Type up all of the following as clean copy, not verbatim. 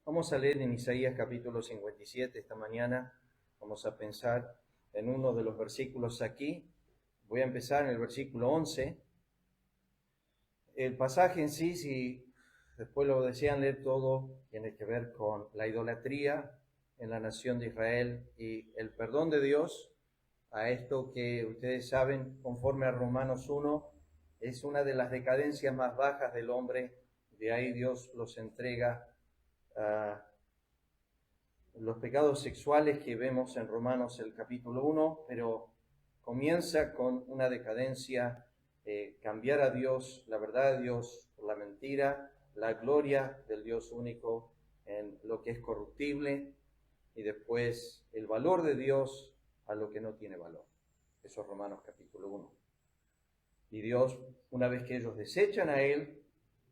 Vamos a leer en Isaías capítulo 57 esta mañana. Vamos a pensar en uno de los versículos aquí. Voy a empezar en el versículo 11. El pasaje en sí, si después lo desean leer todo, tiene que ver con la idolatría en la nación de Israel y el perdón de Dios a esto que ustedes saben, conforme a Romanos 1, es una de las decadencias más bajas del hombre. De ahí Dios los entrega a los pecados sexuales que vemos en Romanos el capítulo 1, pero comienza con una decadencia, cambiar a Dios, la verdad de Dios por la mentira, la gloria del Dios único en lo que es corruptible y después el valor de Dios a lo que no tiene valor. Eso es Romanos capítulo 1. Y Dios, una vez que ellos desechan a Él,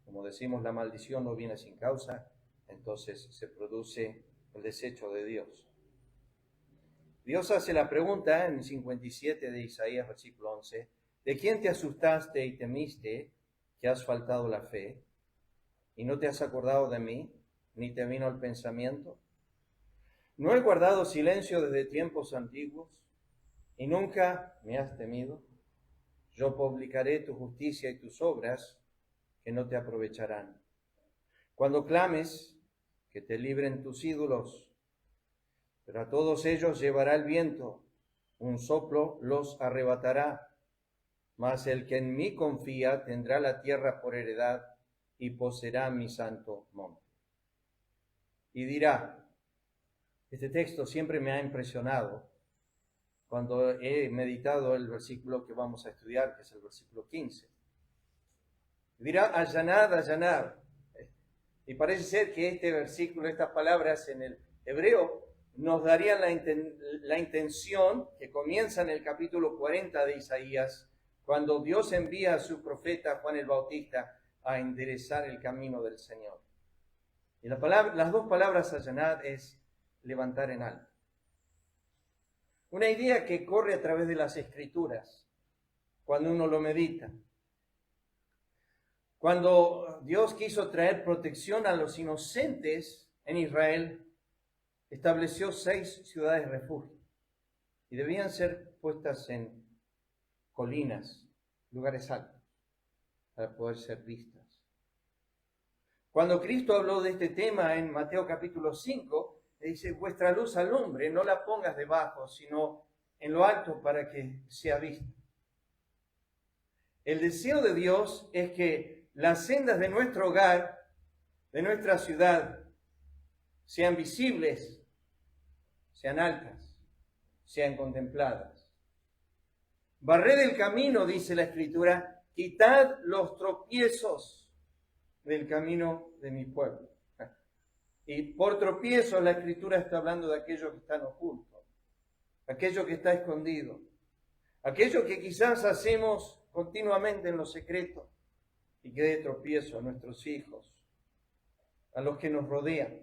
como decimos, la maldición no viene sin causa, entonces se produce el desecho de Dios. Dios hace la pregunta en el 57 de Isaías, versículo 11, ¿de quién te asustaste y temiste que has faltado la fe? ¿Y no te has acordado de mí, ni te vino al pensamiento? ¿No he guardado silencio desde tiempos antiguos y nunca me has temido? Yo publicaré tu justicia y tus obras que no te aprovecharán. Cuando clames, que te libren tus ídolos, pero a todos ellos llevará el viento, un soplo los arrebatará. Mas el que en mí confía tendrá la tierra por heredad y poseerá mi santo monte. Y dirá, este texto siempre me ha impresionado cuando he meditado el versículo que vamos a estudiar, que es el versículo 15. Dirá, allanad, allanad. Y parece ser que este versículo, estas palabras en el hebreo, nos darían la intención que comienza en el capítulo 40 de Isaías, cuando Dios envía a su profeta Juan el Bautista a enderezar el camino del Señor. Y las dos palabras allanad es levantar en alto. Una idea que corre a través de las Escrituras, cuando uno lo medita. Cuando Dios quiso traer protección a los inocentes en Israel, estableció 6 ciudades refugio y debían ser puestas en colinas, lugares altos, para poder ser vistas. Cuando Cristo habló de este tema en Mateo capítulo 5, le dice, vuestra luz alumbre, no la pongas debajo, sino en lo alto para que sea vista. El deseo de Dios es que las sendas de nuestro hogar, de nuestra ciudad, sean visibles, sean altas, sean contempladas. Barred el camino, dice la Escritura, quitad los tropiezos del camino de mi pueblo. Y por tropiezos la Escritura está hablando de aquello que está oculto, aquello que está escondido, aquello que quizás hacemos continuamente en lo secreto y que dé tropiezo a nuestros hijos, a los que nos rodean.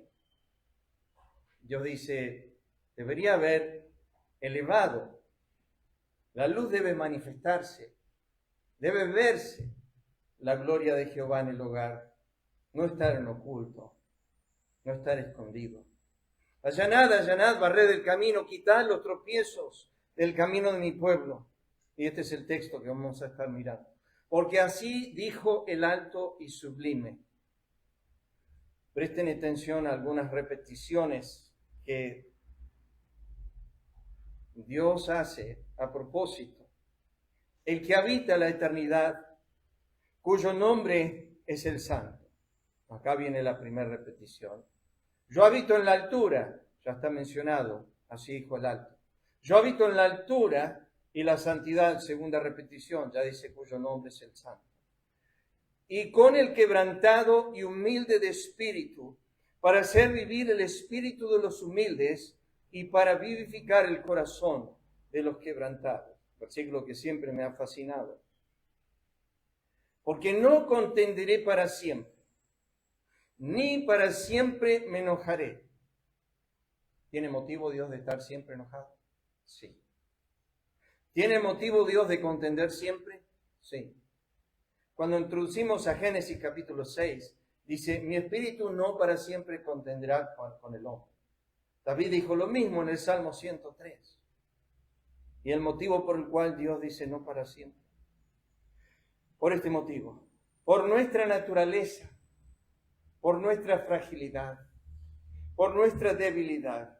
Dios dice, debería haber elevado, la luz debe manifestarse, debe verse la gloria de Jehová en el hogar, no estar en oculto, no estar escondido. Allanad, allanad, barred el camino, quitad los tropiezos del camino de mi pueblo. Y este es el texto que vamos a estar mirando. Porque así dijo el alto y sublime. Presten atención a algunas repeticiones que Dios hace a propósito. El que habita la eternidad, cuyo nombre es el Santo. Acá viene la primera repetición. Yo habito en la altura, ya está mencionado, así dijo el alto. Yo habito en la altura y la santidad, segunda repetición, ya dice cuyo nombre es el Santo. Y con el quebrantado y humilde de espíritu, para hacer vivir el espíritu de los humildes y para vivificar el corazón de los quebrantados. Versículo que siempre me ha fascinado. Porque no contenderé para siempre, ni para siempre me enojaré. ¿Tiene motivo Dios de estar siempre enojado? Sí. ¿Tiene motivo Dios de contender siempre? Sí. Cuando introducimos a Génesis capítulo 6, Dice, mi espíritu no para siempre contendrá con el hombre. David dijo lo mismo en el Salmo 103. Y el motivo por el cual Dios dice no para siempre. Por este motivo, por nuestra naturaleza, por nuestra fragilidad, por nuestra debilidad,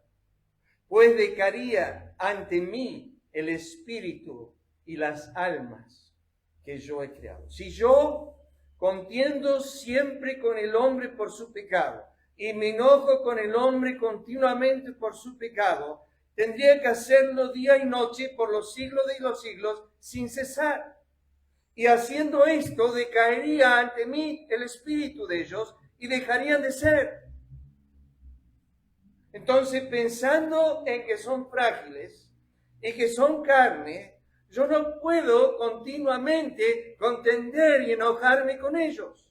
pues decaería ante mí el espíritu y las almas que yo he creado. Si yo contiendo siempre con el hombre por su pecado y me enojo con el hombre continuamente por su pecado, tendría que hacerlo día y noche por los siglos de los siglos sin cesar. Y haciendo esto, decaería ante mí el espíritu de ellos y dejarían de ser. Entonces, pensando en que son frágiles y que son carne, yo no puedo continuamente contender y enojarme con ellos.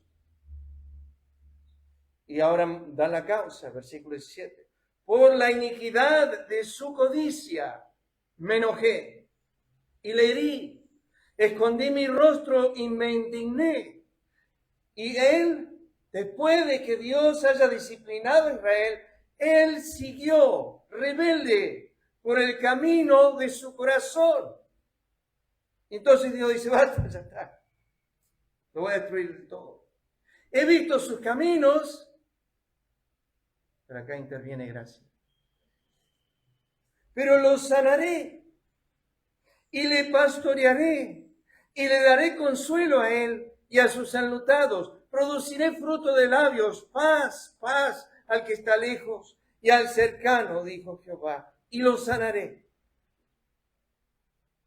Y ahora da la causa, versículo 17. Por la iniquidad de su codicia me enojé y le herí. Escondí mi rostro y me indigné. Y él, después de que Dios haya disciplinado a Israel, él siguió rebelde por el camino de su corazón. Entonces Dios dice, basta, ya está. Lo voy a destruir todo. He visto sus caminos, pero acá interviene gracia. Pero lo sanaré y le pastorearé y le daré consuelo a él y a sus enlutados. Produciré fruto de labios, paz, paz al que está lejos y al cercano, dijo Jehová, y lo sanaré.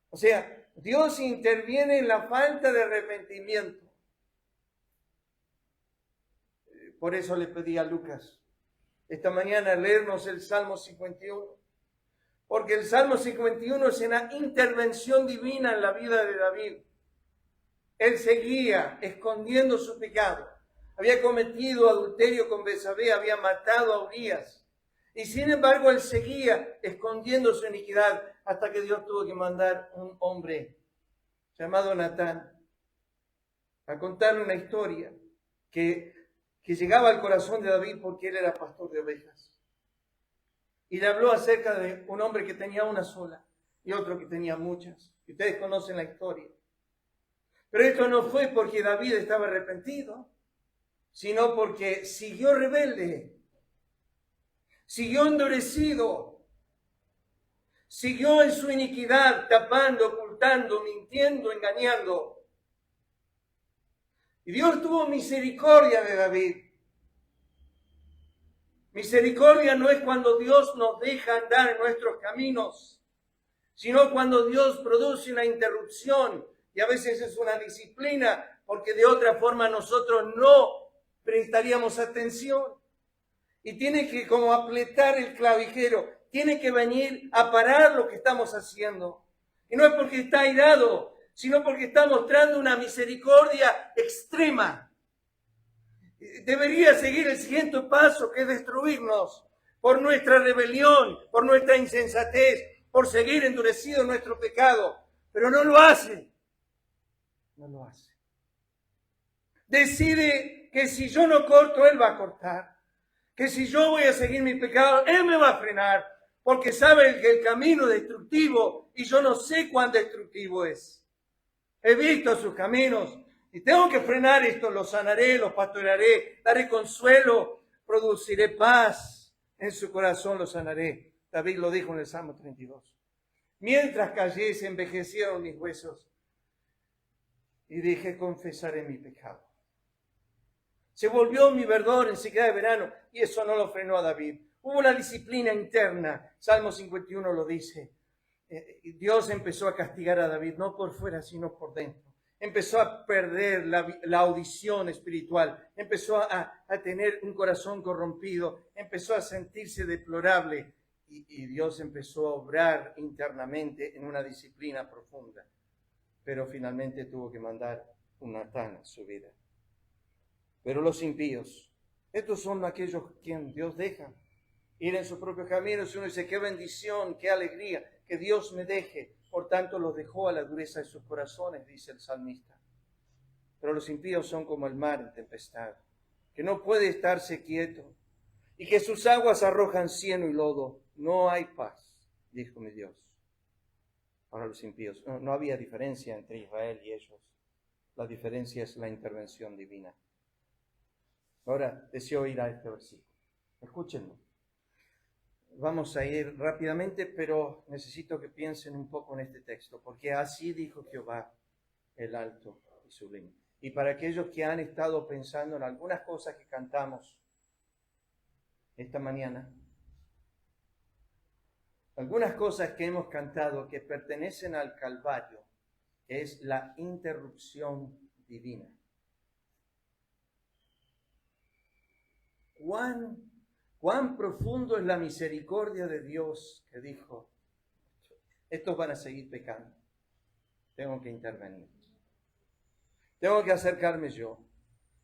O sea, Dios interviene en la falta de arrepentimiento. Por eso le pedí a Lucas esta mañana leernos el Salmo 51. Porque el Salmo 51 es una intervención divina en la vida de David. Él seguía escondiendo su pecado. Había cometido adulterio con Betsabé, había matado a Urías. Y sin embargo, él seguía escondiendo su iniquidad hasta que Dios tuvo que mandar un hombre llamado Natán a contarle una historia que llegaba al corazón de David porque él era pastor de ovejas. Y le habló acerca de un hombre que tenía una sola y otro que tenía muchas. Y ustedes conocen la historia. Pero esto no fue porque David estaba arrepentido, sino porque siguió rebelde, siguió endurecido, siguió en su iniquidad, tapando, ocultando, mintiendo, engañando. Y Dios tuvo misericordia de David. Misericordia no es cuando Dios nos deja andar en nuestros caminos, sino cuando Dios produce una interrupción, y a veces es una disciplina, porque de otra forma nosotros no prestaríamos atención. Y tiene que como apretar el clavijero, tiene que venir a parar lo que estamos haciendo. Y no es porque está airado, sino porque está mostrando una misericordia extrema. Debería seguir el siguiente paso, que es destruirnos por nuestra rebelión, por nuestra insensatez, por seguir endurecido en nuestro pecado. Pero no lo hace. No lo hace. Decide que si yo no corto, Él va a cortar. Que si yo voy a seguir mi pecado, Él me va a frenar. Porque sabe que el camino es destructivo y yo no sé cuán destructivo es. He visto sus caminos y tengo que frenar esto. Los sanaré, los pastorearé, daré consuelo, produciré paz. En su corazón los sanaré. David lo dijo en el Salmo 32. Mientras callé, se envejecieron mis huesos. Y dije, confesaré mi pecado. Se volvió mi verdor en sequedad de verano. Y eso no lo frenó a David. Hubo una disciplina interna. Salmo 51 lo dice. Dios empezó a castigar a David, no por fuera, sino por dentro. Empezó a perder la audición espiritual. Empezó a tener un corazón corrompido. Empezó a sentirse deplorable. Y Dios empezó a obrar internamente en una disciplina profunda. Pero finalmente tuvo que mandar un Natán a su vida. Pero los impíos, estos son aquellos quien Dios deja ir en sus propios caminos. Uno dice, qué bendición, qué alegría, que Dios me deje. Por tanto, los dejó a la dureza de sus corazones, dice el salmista. Pero los impíos son como el mar en tempestad. que no puede estarse quieto, y que sus aguas arrojan cieno y lodo. No hay paz, dijo mi Dios. Ahora los impíos, no había diferencia entre Israel y ellos. La diferencia es la intervención divina. Ahora deseo ir a este versículo. Escúchenlo. Vamos a ir rápidamente, pero necesito que piensen un poco en este texto, porque así dijo Jehová, el alto y sublime. Y para aquellos que han estado pensando en algunas cosas que cantamos esta mañana, algunas cosas que hemos cantado que pertenecen al Calvario, que es la interrupción divina. ¿Cuán profundo es la misericordia de Dios que dijo, estos van a seguir pecando? Tengo que intervenir. Tengo que acercarme yo.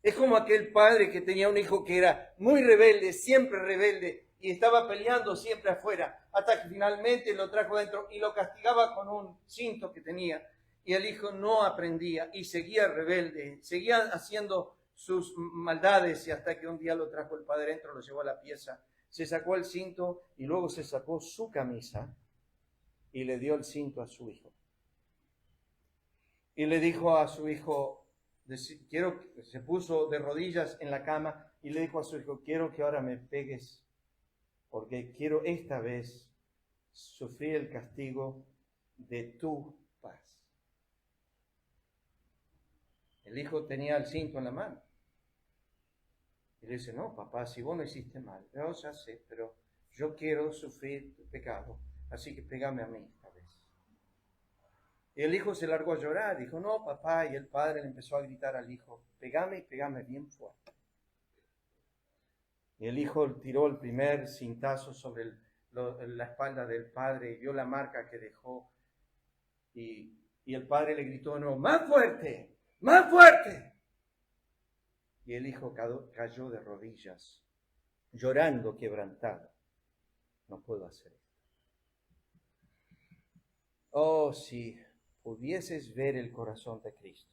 Es como aquel padre que tenía un hijo que era muy rebelde, siempre rebelde, y estaba peleando siempre afuera, hasta que finalmente lo trajo dentro y lo castigaba con un cinto que tenía. Y el hijo no aprendía y seguía rebelde, seguía haciendo sus maldades, y hasta que un día lo trajo el padre dentro, lo llevó a la pieza, se sacó el cinto y luego se sacó su camisa y le dio el cinto a su hijo. Y le dijo a su hijo, se puso de rodillas en la cama y le dijo a su hijo, quiero que ahora me pegues, porque quiero esta vez sufrir el castigo de tu paz. El hijo tenía el cinto en la mano. Y le dice, no, papá, si vos no hiciste mal, yo ya sé, pero yo quiero sufrir tu pecado, así que pégame a mí esta vez. Y el hijo se largó a llorar, dijo, no, papá, y el padre le empezó a gritar al hijo, pégame y pégame bien fuerte. Y el hijo tiró el primer cintazo sobre la espalda del padre y vio la marca que dejó. Y el padre le gritó, no, más fuerte, más fuerte. Y el hijo cayó de rodillas, llorando, quebrantado. No puedo hacer esto. Oh, si pudieses ver el corazón de Cristo,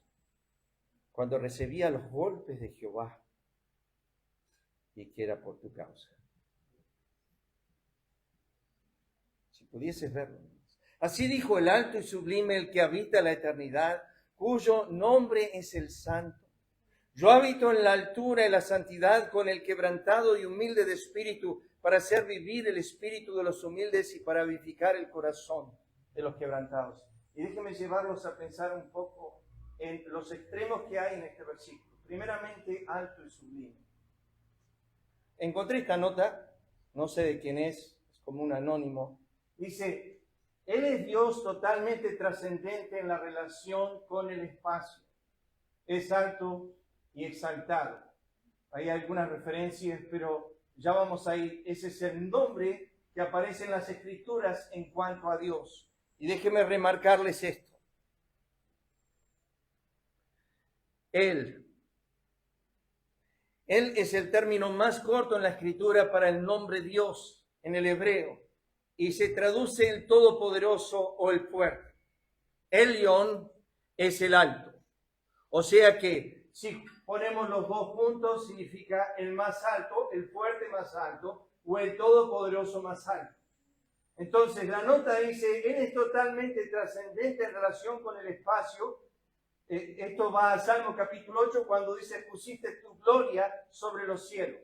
cuando recibía los golpes de Jehová, y que era por tu causa. Si pudieses verlo. Así dijo el alto y sublime, el que habita la eternidad, cuyo nombre es el Santo. Yo habito en la altura y la santidad con el quebrantado y humilde de espíritu, para hacer vivir el espíritu de los humildes y para vivificar el corazón de los quebrantados. Y déjenme llevarlos a pensar un poco en los extremos que hay en este versículo. Primeramente, alto y sublime. Encontré esta nota, no sé de quién es como un anónimo. Dice, Él es Dios totalmente trascendente en la relación con el espacio. Es alto y exaltado. Hay algunas referencias, pero ya vamos a ir. Ese es el nombre que aparece en las Escrituras en cuanto a Dios. Y déjenme remarcarles esto. Él es el término más corto en la Escritura para el nombre Dios en el hebreo. Y se traduce el Todopoderoso o el Fuerte. Elión es el alto. O sea que si ponemos los dos juntos, significa el más alto, el fuerte más alto, o el todopoderoso más alto. Entonces la nota dice, Él es totalmente trascendente en relación con el espacio. Esto va a Salmo capítulo 8 cuando dice, pusiste tu gloria sobre los cielos.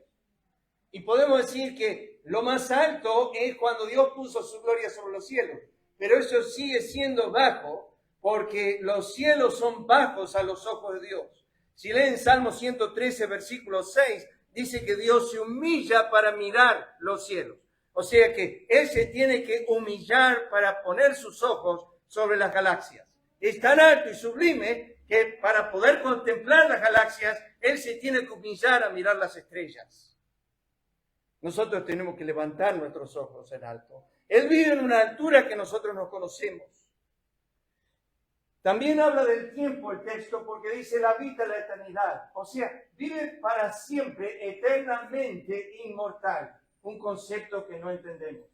Y podemos decir que lo más alto es cuando Dios puso su gloria sobre los cielos. Pero eso sigue siendo bajo, porque los cielos son bajos a los ojos de Dios. Si leen Salmo 113, versículo 6, dice que Dios se humilla para mirar los cielos. O sea que Él se tiene que humillar para poner sus ojos sobre las galaxias. Es tan alto y sublime que para poder contemplar las galaxias, Él se tiene que humillar a mirar las estrellas. Nosotros tenemos que levantar nuestros ojos en alto. Él vive en una altura que nosotros no conocemos. También habla del tiempo el texto porque dice, Él habita la eternidad. O sea, vive para siempre, eternamente inmortal. Un concepto que no entendemos.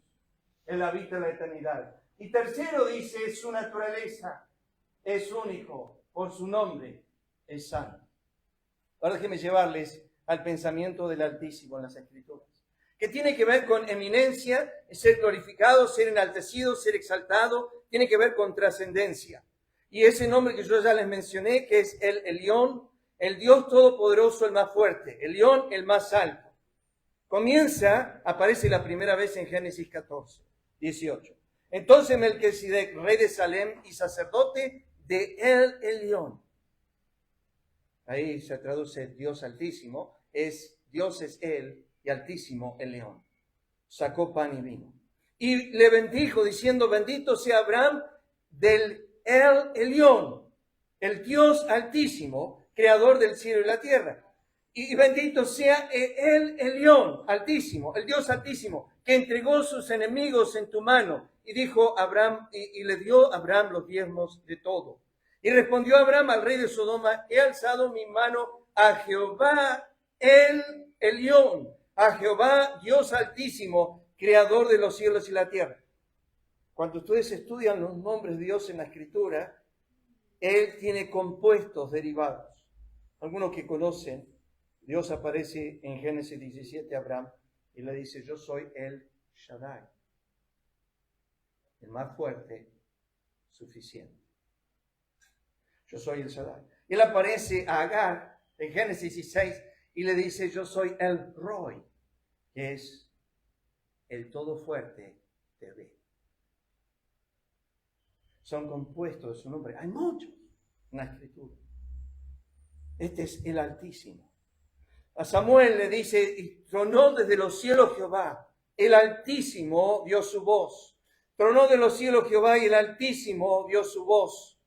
Él habita la eternidad. Y tercero dice, su naturaleza es único, por su nombre es santo. Ahora déjenme llevarles al pensamiento del Altísimo en las Escrituras, que tiene que ver con eminencia, ser glorificado, ser enaltecido, ser exaltado, tiene que ver con trascendencia. Y ese nombre que yo ya les mencioné, que es el Elión, el Dios Todopoderoso, el más fuerte, Elión, el más alto. Aparece la primera vez en Génesis 14, 18. Entonces Melquisedec, rey de Salem y sacerdote de El Elión. Ahí se traduce Dios Altísimo, Dios es Él y Altísimo el León. Sacó pan y vino. Y le bendijo diciendo, bendito sea Abraham del El Elión, el Dios Altísimo, creador del cielo y la tierra. Y bendito sea El Elión, Altísimo, el Dios Altísimo, que entregó sus enemigos en tu mano. Y dijo Abraham, y le dio a Abraham los diezmos de todo. Y respondió Abraham al rey de Sodoma, he alzado mi mano a Jehová El Elión, a Jehová Dios Altísimo, creador de los cielos y la tierra. Cuando ustedes estudian los nombres de Dios en la Escritura, Él tiene compuestos derivados. Algunos que conocen, Dios aparece en Génesis 17 a Abraham y le dice, yo soy el Shaddai, el más fuerte, suficiente. Yo soy el Shaddai. Él aparece a Agar en Génesis 16 y le dice, yo soy el Roy, que es el todo fuerte de Ve. Son compuestos de su nombre. Hay muchos en la Escritura. Este es el Altísimo. A Samuel le dice, y tronó desde los cielos Jehová, el Altísimo dio su voz. Tronó de los cielos Jehová y el Altísimo dio su voz.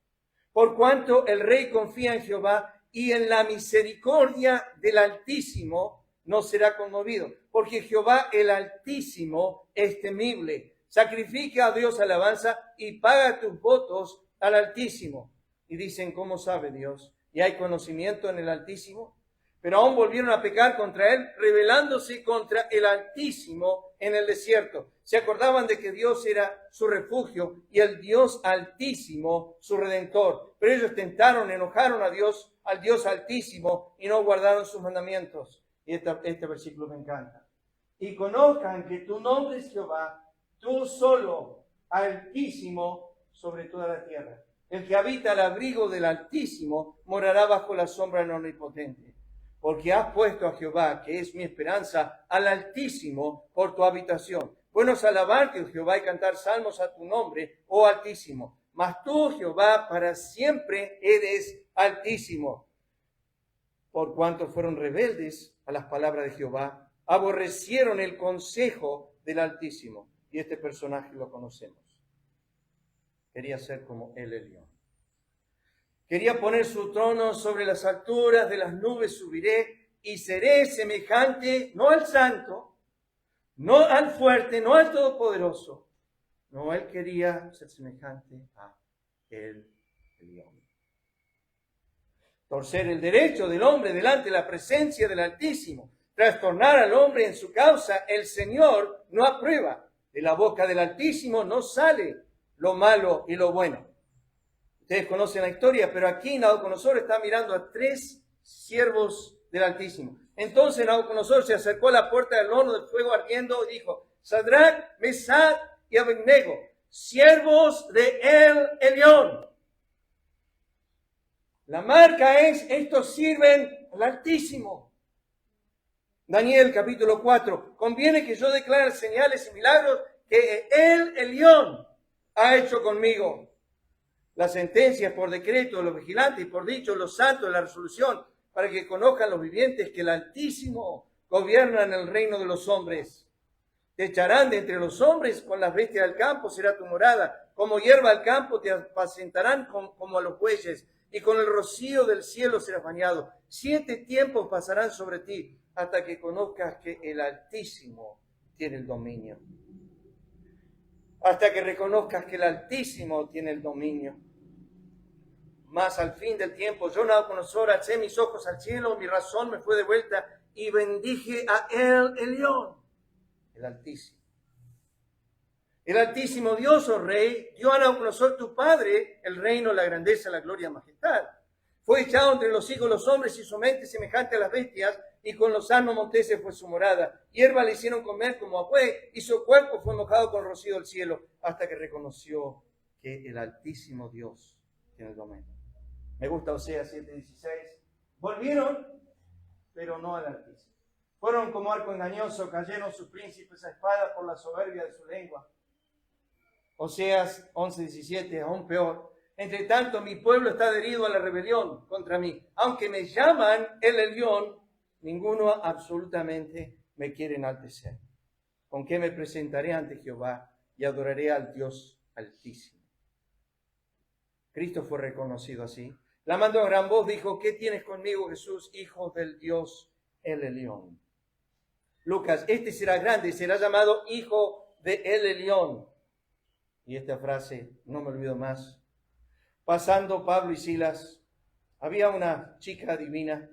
Por cuanto el rey confía en Jehová y en la misericordia del Altísimo no será conmovido. Porque Jehová el Altísimo es temible. Sacrifica a Dios alabanza y paga tus votos al Altísimo. Y dicen, ¿cómo sabe Dios? ¿Y hay conocimiento en el Altísimo? Pero aún volvieron a pecar contra él, rebelándose contra el Altísimo en el desierto. Se acordaban de que Dios era su refugio y el Dios Altísimo su Redentor. Pero ellos tentaron, enojaron al Dios Altísimo y no guardaron sus mandamientos. Y este versículo me encanta. Y conozcan que tu nombre es Jehová, tú solo, Altísimo sobre toda la tierra. El que habita al abrigo del Altísimo morará bajo la sombra del Omnipotente. Porque has puesto a Jehová, que es mi esperanza, al Altísimo por tu habitación. Bueno es alabarte, Jehová, y cantar salmos a tu nombre, oh Altísimo. Mas tú, Jehová, para siempre eres Altísimo. Por cuanto fueron rebeldes a las palabras de Jehová, aborrecieron el consejo del Altísimo. Y este personaje lo conocemos. Quería ser como el Elión. Quería poner su trono sobre las alturas de las nubes, subiré y seré semejante, no al santo, no al fuerte, no al todopoderoso. No, él quería ser semejante a el Elión. Torcer el derecho del hombre delante de la presencia del Altísimo, trastornar al hombre en su causa, el Señor no aprueba. De la boca del Altísimo no sale lo malo y lo bueno. Ustedes conocen la historia, pero aquí Nabucodonosor está mirando a 3 siervos del Altísimo. Entonces Nabucodonosor se acercó a la puerta del horno de fuego ardiendo y dijo, Sadrach, Mesach y Abednego, siervos de El Elión. La marca es, estos sirven al Altísimo. Daniel capítulo 4, conviene que yo declare señales y milagros que El Elión ha hecho conmigo. La sentencia es por decreto de los vigilantes y por dicho de los santos de la resolución, para que conozcan los vivientes que el Altísimo gobierna en el reino de los hombres. Te echarán de entre los hombres, con las bestias del campo será tu morada, como hierba al campo te apacentarán como a los bueyes, y con el rocío del cielo serás bañado. 7 tiempos pasarán sobre ti, hasta que conozcas que el Altísimo tiene el dominio. Hasta que reconozcas que el Altísimo tiene el dominio. Mas al fin del tiempo, yo Nabucodonosor alcé mis ojos al cielo, mi razón me fue de vuelta y bendije a El Elión, el Altísimo. El Altísimo Dios, oh Rey, dio a Nabucodonosor tu padre el reino, la grandeza, la gloria, la majestad. Fue echado entre los hijos de los hombres y su mente semejante a las bestias, y con los asnos monteses fue su morada. Hierba le hicieron comer como a buey, y su cuerpo fue mojado con rocío del cielo, hasta que reconoció que el Altísimo Dios tiene el dominio. Me gusta Oseas 7:16. Volvieron, pero no al Altísimo. Fueron como arco engañoso, cayeron sus príncipes a espada por la soberbia de su lengua. Oseas 11:17, aún peor. Entre tanto, mi pueblo está adherido a la rebelión contra mí. Aunque me llaman el león, ninguno absolutamente me quiere enaltecer. ¿Con qué me presentaré ante Jehová y adoraré al Dios Altísimo? Cristo fue reconocido así. Clamando a gran voz, dijo: ¿qué tienes conmigo, Jesús, hijo del Dios el Elyon? Lucas: este será grande, será llamado hijo de el Elyon. Y esta frase no me olvido más. Pasando Pablo y Silas, había una chica divina,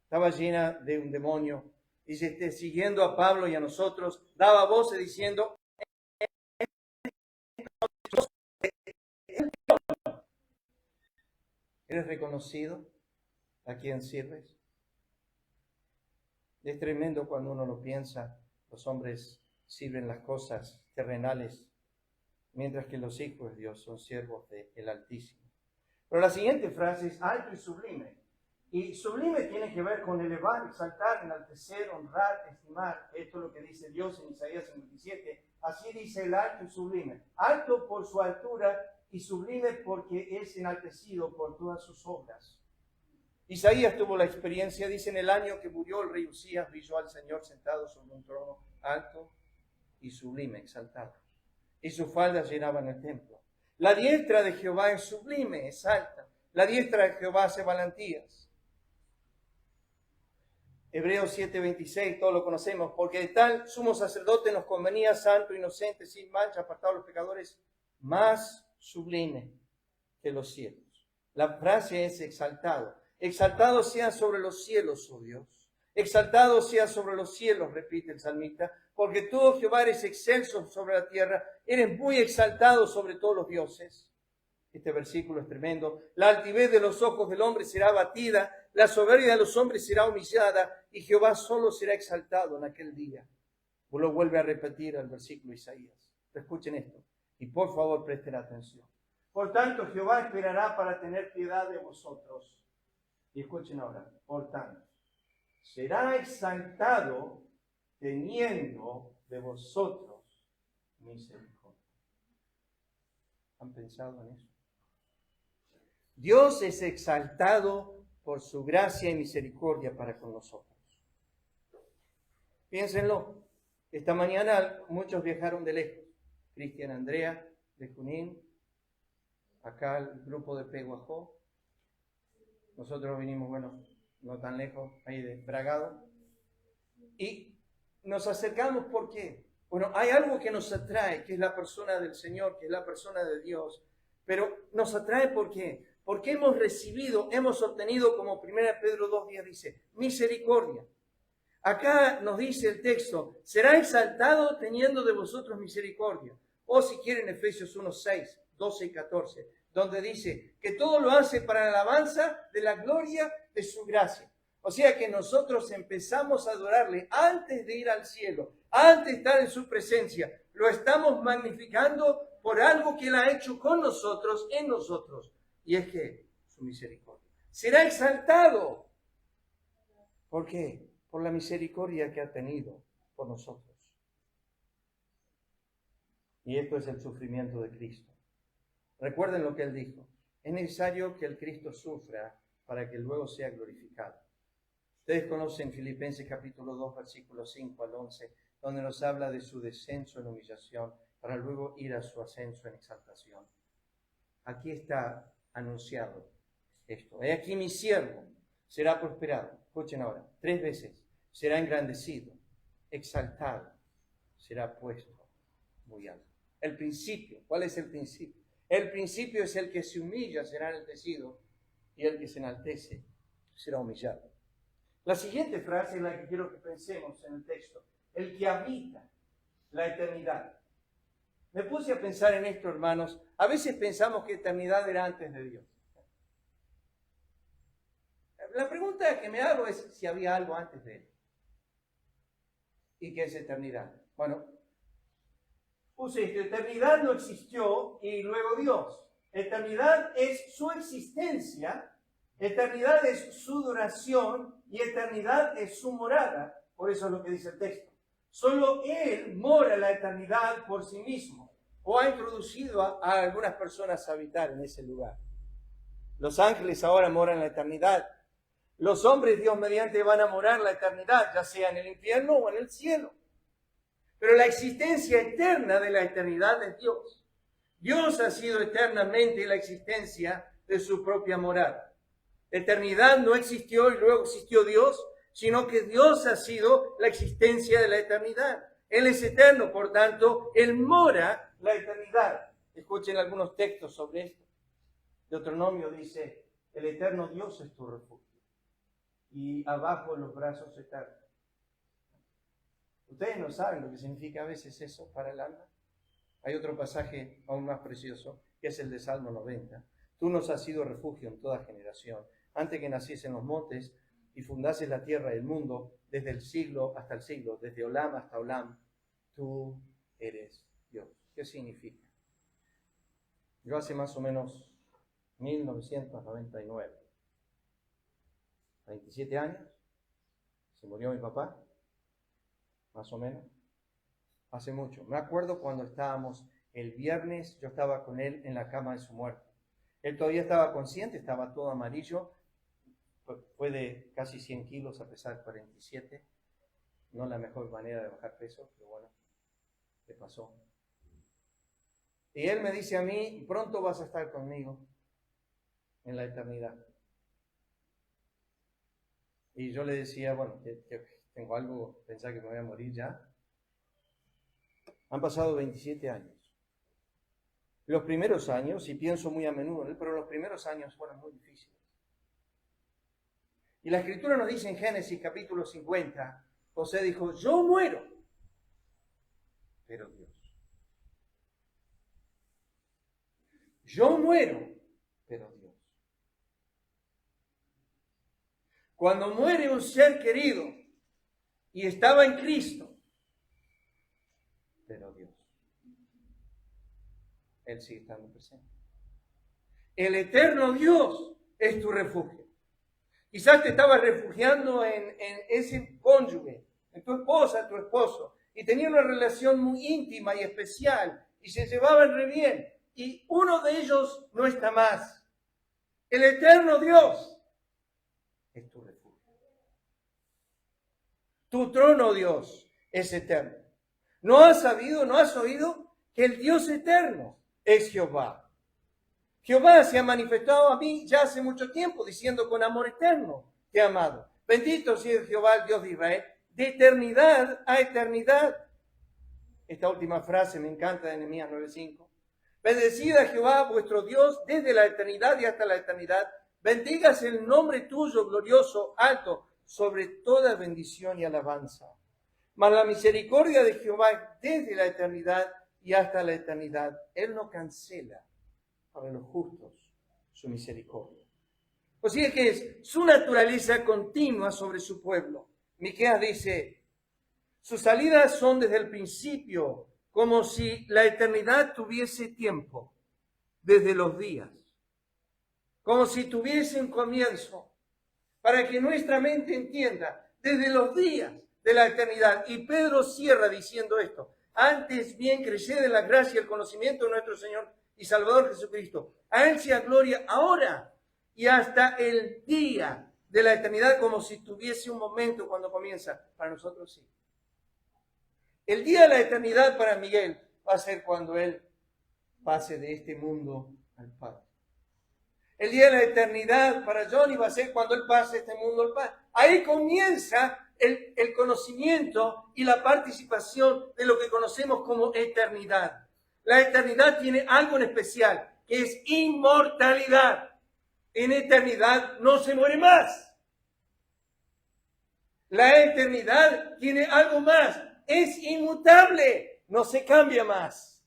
estaba llena de un demonio, y siguiendo a Pablo y a nosotros, daba voces diciendo: ¿eres reconocido a quien sirves? Es tremendo cuando uno lo piensa. Los hombres sirven las cosas terrenales, mientras que los hijos de Dios son siervos del Altísimo. Pero la siguiente frase es alto y sublime. Y sublime tiene que ver con elevar, exaltar, enaltecer, honrar, estimar. Esto es lo que dice Dios en Isaías 57. Así dice el alto y sublime. Alto por su altura y sublime porque es enaltecido por todas sus obras. Isaías tuvo la experiencia, dice: en el año que murió el rey Usías, vio al Señor sentado sobre un trono alto y sublime, exaltado. Y sus faldas llenaban el templo. La diestra de Jehová es sublime, es alta. La diestra de Jehová hace valentías. Hebreos 7:26, todos lo conocemos. Porque de tal sumo sacerdote nos convenía, santo, inocente, sin mancha, apartado de los pecadores, más sublime que los cielos. La frase es exaltado. Exaltado sea sobre los cielos, oh Dios. Exaltado sea sobre los cielos, repite el salmista, porque tú, oh Jehová, eres excelso sobre la tierra, eres muy exaltado sobre todos los dioses. Este versículo es tremendo. La altivez de los ojos del hombre será abatida, la soberbia de los hombres será humillada, y Jehová solo será exaltado en aquel día. Lo vuelve a repetir el versículo Isaías. Escuchen esto, y por favor presten atención. Por tanto, Jehová esperará para tener piedad de vosotros. Y escuchen ahora, por tanto, será exaltado teniendo de vosotros misericordia. ¿Han pensado en eso? Dios es exaltado por su gracia y misericordia para con nosotros. Piénsenlo. Esta mañana muchos viajaron de lejos. Cristian, Andrea, de Junín, acá el grupo de Peguajó. Nosotros vinimos, bueno, no tan lejos, ahí de Bragado. Y nos acercamos, ¿por qué? Bueno, hay algo que nos atrae, que es la persona del Señor, que es la persona de Dios. Pero nos atrae, ¿por qué? Porque hemos recibido, hemos obtenido, como 1 Pedro 2:10 dice, misericordia. Acá nos dice el texto: será exaltado teniendo de vosotros misericordia. O si quieren, Efesios 1:6, 12 y 14, donde dice que todo lo hace para la alabanza de la gloria de su gracia. O sea que nosotros empezamos a adorarle antes de ir al cielo, antes de estar en su presencia. Lo estamos magnificando por algo que Él ha hecho con nosotros, en nosotros. Y es que su misericordia. Será exaltado. ¿Por qué? Por la misericordia que ha tenido por nosotros. Y esto es el sufrimiento de Cristo. Recuerden lo que Él dijo. Es necesario que el Cristo sufra para que luego sea glorificado. Ustedes conocen Filipenses capítulo 2, versículos 5 al 11, donde nos habla de su descenso en humillación para luego ir a su ascenso en exaltación. Aquí está anunciado esto. He aquí mi siervo será prosperado. Escuchen ahora, 3 veces. Será engrandecido, exaltado, será puesto muy alto. El principio, ¿cuál es el principio? El principio es el que se humilla será enaltecido y el que se enaltece será humillado. La siguiente frase es la que quiero que pensemos en el texto. El que habita la eternidad. Me puse a pensar en esto, hermanos. A veces pensamos que eternidad era antes de Dios. La pregunta que me hago es si había algo antes de Él. ¿Y qué es eternidad? Bueno, Puse esto, eternidad no existió y luego Dios. Eternidad es su existencia, eternidad es su duración y eternidad es su morada. Por eso es lo que dice el texto. Solo Él mora la eternidad por sí mismo. o ha introducido a algunas personas a habitar en ese lugar. Los ángeles ahora moran en la eternidad. Los hombres, Dios mediante, van a morar la eternidad, ya sea en el infierno o en el cielo. Pero la existencia eterna de la eternidad es Dios. Dios ha sido eternamente la existencia de su propia morada. Eternidad no existió y luego existió Dios, sino que Dios ha sido la existencia de la eternidad. Él es eterno, por tanto, Él mora la eternidad. Escuchen algunos textos sobre esto. Deuteronomio dice, el eterno Dios es tu refugio. Y abajo los brazos eternos. Ustedes no saben lo que significa a veces eso para el alma. Hay otro pasaje aún más precioso, que es el de Salmo 90. Tú nos has sido refugio en toda generación. Antes que naciesen los montes y fundases la tierra y el mundo, desde el siglo hasta el siglo, desde Olam hasta Olam, tú eres Dios. ¿Qué significa? Yo hace más o menos 1999, 27 años, se murió mi papá, más o menos, hace mucho. Me acuerdo cuando estábamos el viernes, yo estaba con él en la cama de su muerte. Él todavía estaba consciente, estaba todo amarillo, fue de casi 100 kilos a pesar 47, no la mejor manera de bajar peso, pero bueno, ¿qué pasó? Y él me dice a mí, pronto vas a estar conmigo en la eternidad. Y yo le decía, bueno, que tengo algo, pensar que me voy a morir ya. Han pasado 27 años. Los primeros años, y pienso muy a menudo en él, pero los primeros años fueron muy difíciles. Y la Escritura nos dice en Génesis capítulo 50, José dijo, yo muero, pero Dios. Yo muero, pero Dios. Cuando muere un ser querido y estaba en Cristo, pero Dios. Él sigue estando presente. El eterno Dios es tu refugio. Quizás te estabas refugiando en ese cónyuge, en tu esposa, tu esposo, y tenían una relación muy íntima y especial, y se llevaban re bien, y uno de ellos no está más. El eterno Dios es tu refugio. Tu trono, Dios, es eterno. ¿No has sabido, no has oído que el Dios eterno es Jehová? Jehová se ha manifestado a mí ya hace mucho tiempo, diciendo con amor eterno te he amado. Bendito sea Jehová, el Dios de Israel, de eternidad a eternidad. Esta última frase me encanta de Nehemías 9:5. Bendecida Jehová, vuestro Dios, desde la eternidad y hasta la eternidad. Bendígase el nombre tuyo, glorioso, alto, sobre toda bendición y alabanza. Mas la misericordia de Jehová es desde la eternidad y hasta la eternidad. Él no cancela para los justos su misericordia. O sea que es su naturaleza continua sobre su pueblo. Miqueas dice, sus salidas son desde el principio, como si la eternidad tuviese tiempo, desde los días, como si tuviese un comienzo, para que nuestra mente entienda, desde los días de la eternidad. Y Pedro cierra diciendo esto, antes bien creced en la gracia y el conocimiento de nuestro Señor y Salvador Jesucristo. A Él sea gloria ahora y hasta el día de la eternidad, como si tuviese un momento cuando comienza. Para nosotros sí. El día de la eternidad para Miguel va a ser cuando él pase de este mundo al Padre. El día de la eternidad para Johnny va a ser cuando él pase de este mundo al Padre. Ahí comienza el conocimiento y la participación de lo que conocemos como eternidad. La eternidad tiene algo en especial, que es inmortalidad. En eternidad no se muere más. La eternidad tiene algo más, es inmutable, no se cambia más.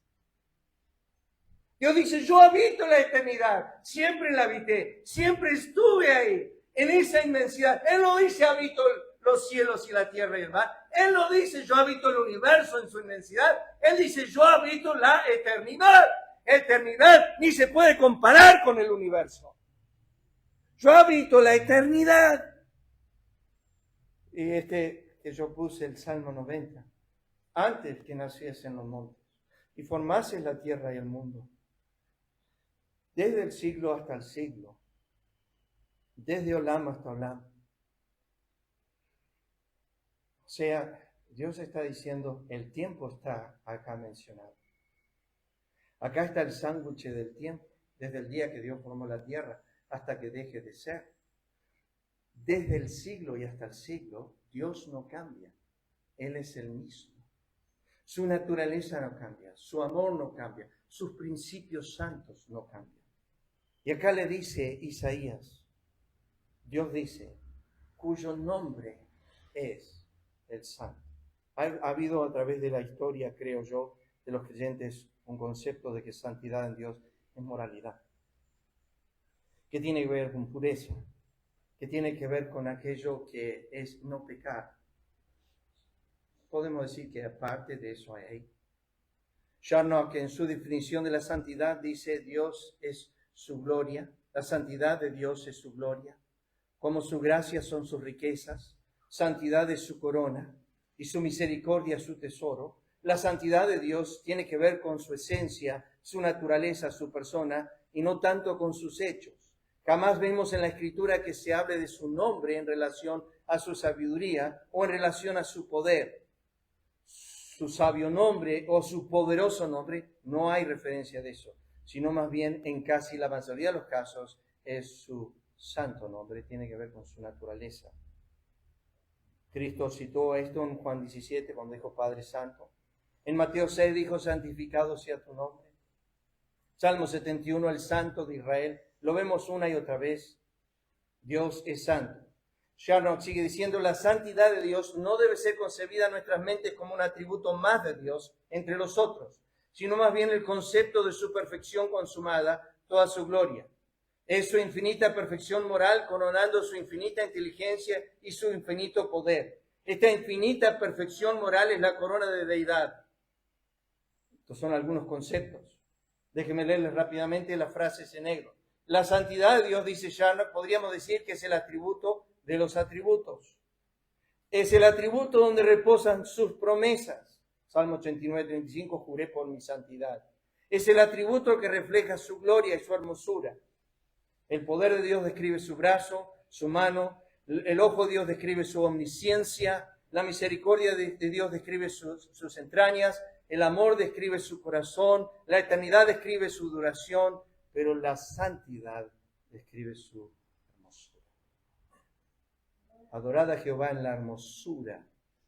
Dios dice, yo habito la eternidad, siempre la habité, siempre estuve ahí, en esa inmensidad. Él no dice habito los cielos y la tierra y el mar, Él no dice yo habito el universo en su inmensidad. Él dice yo habito la eternidad. Eternidad ni se puede comparar con el universo. Yo habito la eternidad. Y que yo puse el Salmo 90. Antes que naciesen los montes y formases la tierra y el mundo. Desde el siglo hasta el siglo. Desde Olam hasta Olam. O sea, Dios está diciendo, el tiempo está acá mencionado. Acá está el sándwich del tiempo, desde el día que Dios formó la tierra hasta que deje de ser. Desde el siglo y hasta el siglo, Dios no cambia. Él es el mismo. Su naturaleza no cambia, su amor no cambia, sus principios santos no cambian. Y acá le dice Isaías, Dios dice, cuyo nombre es el Santo. Ha habido a través de la historia, creo yo, de los creyentes, un concepto de que santidad en Dios es moralidad. Que tiene que ver con pureza, que tiene que ver con aquello que es no pecar. Podemos decir que aparte de eso hay ahí. Charnock en su definición de la santidad dice, Dios es su gloria, la santidad de Dios es su gloria, como su gracia son sus riquezas, santidad es su corona y su misericordia su tesoro. La santidad de Dios tiene que ver con su esencia, su naturaleza, su persona, y no tanto con sus hechos. Jamás vemos en la Escritura que se hable de su nombre en relación a su sabiduría o en relación a su poder. Su sabio nombre o su poderoso nombre, no hay referencia de eso, sino más bien en casi la mayoría de los casos es su santo nombre, tiene que ver con su naturaleza. Cristo citó esto en Juan 17 cuando dijo Padre Santo. En Mateo 6 dijo, santificado sea tu nombre. Salmo 71, el Santo de Israel. Lo vemos una y otra vez. Dios es santo. Charnock sigue diciendo, la santidad de Dios no debe ser concebida en nuestras mentes como un atributo más de Dios entre los otros, sino más bien el concepto de su perfección consumada, toda su gloria. Es su infinita perfección moral, coronando su infinita inteligencia y su infinito poder. Esta infinita perfección moral es la corona de deidad. Estos son algunos conceptos. Déjenme leerles rápidamente las frases en negro. La santidad de Dios, dice Charnock, podríamos decir que es el atributo de los atributos. Es el atributo donde reposan sus promesas. Salmo 89, 35, juré por mi santidad. Es el atributo que refleja su gloria y su hermosura. El poder de Dios describe su brazo, su mano. El ojo de Dios describe su omnisciencia. La misericordia de Dios describe sus entrañas. El amor describe su corazón. La eternidad describe su duración. Pero la santidad describe su hermosura. Adorad a Jehová en la hermosura